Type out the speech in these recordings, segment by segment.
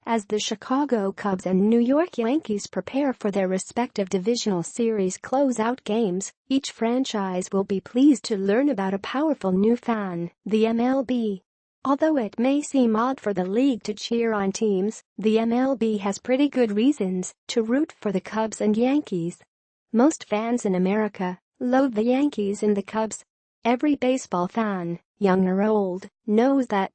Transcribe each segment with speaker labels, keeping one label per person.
Speaker 1: As the Chicago Cubs and New York Yankees prepare for their respective divisional series closeout games, each franchise will be pleased to learn about a powerful new fan, the MLB. Although it may seem odd for the league to cheer on teams, the MLB has pretty good reasons to root for the Cubs and Yankees. Most fans in America loathe the Yankees and the Cubs. Every baseball fan, young or old, knows that.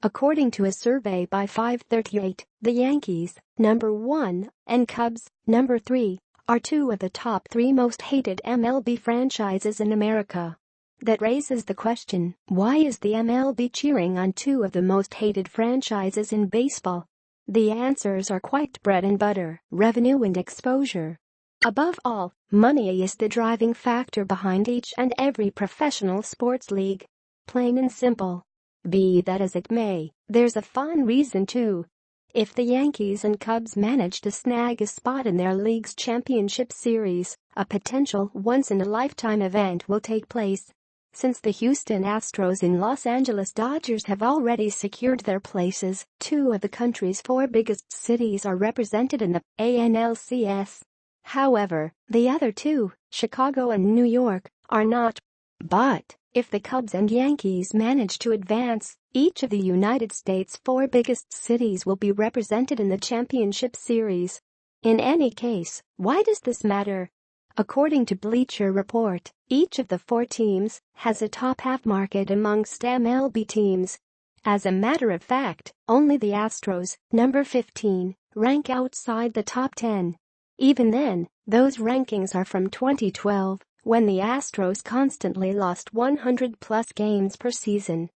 Speaker 1: According to a survey by 538, the Yankees, number 1, and Cubs, number 3, are two of the top 3 most hated MLB franchises in America. That raises the question, why is the MLB cheering on two of the most hated franchises in baseball? The answers are quite bread and butter, revenue and exposure. Above all, money is the driving factor behind each and every professional sports league. Plain and simple. Be that as it may, there's a fun reason too. If the Yankees and Cubs manage to snag a spot in their league's championship series, a potential once-in-a-lifetime event will take place. Since the Houston Astros and Los Angeles Dodgers have already secured their places, 2 of the country's 4 biggest cities are represented in the ANLCS. However, the other 2, Chicago and New York, are not. But if the Cubs and Yankees manage to advance, each of the United States' 4 biggest cities will be represented in the championship series. In any case, why does this matter? According to Bleacher Report, each of the 4 teams has a top-half market amongst MLB teams. As a matter of fact, only the Astros, number 15, rank outside the top 10. Even then, those rankings are from 2012. When the Astros constantly lost 100-plus games per season.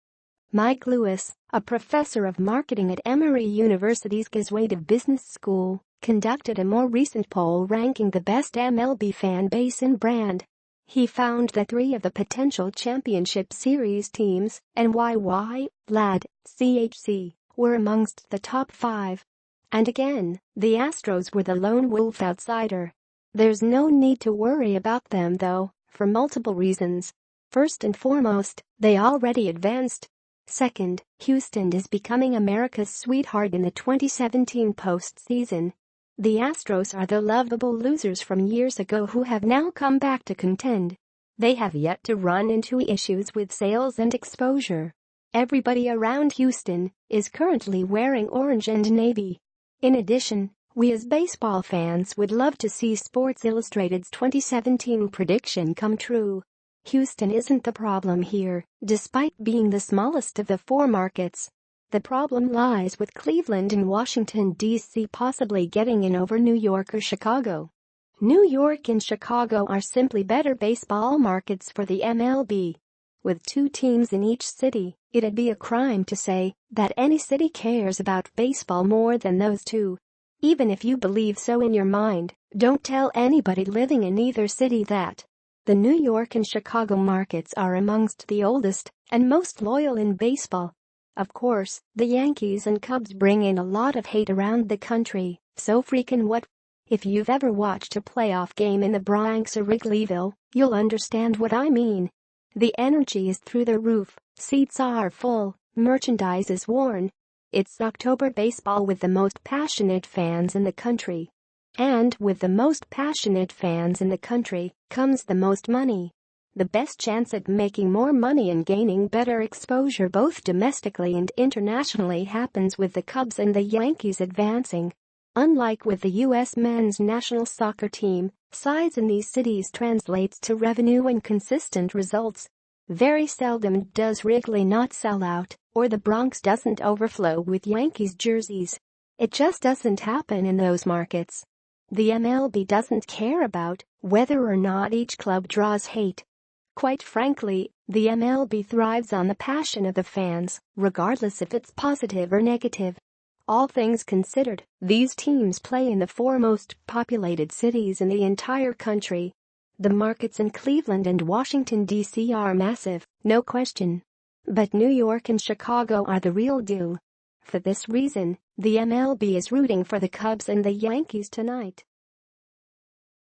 Speaker 1: Mike Lewis, a professor of marketing at Emory University's Gazwade Business School, conducted a more recent poll ranking the best MLB fan base and brand. He found that 3 of the potential championship series teams, NYY, LAD, CHC, were amongst the top 5. And again, the Astros were the lone wolf outsider. There's no need to worry about them though, for multiple reasons. First and foremost, they already advanced. Second, Houston is becoming America's sweetheart in the 2017 postseason. The Astros are the lovable losers from years ago who have now come back to contend. They have yet to run into issues with sales and exposure. Everybody around Houston is currently wearing orange and navy. In addition, we as baseball fans would love to see Sports Illustrated's 2017 prediction come true. Houston isn't the problem here, despite being the smallest of the 4 markets. The problem lies with Cleveland and Washington, D.C. possibly getting in over New York or Chicago. New York and Chicago are simply better baseball markets for the MLB. With 2 teams in each city, it'd be a crime to say that any city cares about baseball more than those 2. Even if you believe so in your mind, don't tell anybody living in either city that. The New York and Chicago markets are amongst the oldest and most loyal in baseball. Of course, the Yankees and Cubs bring in a lot of hate around the country, so freaking what? If you've ever watched a playoff game in the Bronx or Wrigleyville, you'll understand what I mean. The energy is through the roof, seats are full, merchandise is worn. It's October baseball with the most passionate fans in the country. And with the most passionate fans in the country comes the most money. The best chance at making more money and gaining better exposure both domestically and internationally happens with the Cubs and the Yankees advancing. Unlike with the U.S. men's national soccer team, size in these cities translates to revenue and consistent results. Very seldom does Wrigley not sell out, or the Bronx doesn't overflow with Yankees jerseys. It just doesn't happen in those markets. The MLB doesn't care about whether or not each club draws hate. Quite frankly, the MLB thrives on the passion of the fans, regardless if it's positive or negative. All things considered, these teams play in the 4 most populated cities in the entire country. The markets in Cleveland and Washington, D.C. are massive, no question. But New York and Chicago are the real deal. For this reason, the MLB is rooting for the Cubs and the Yankees tonight.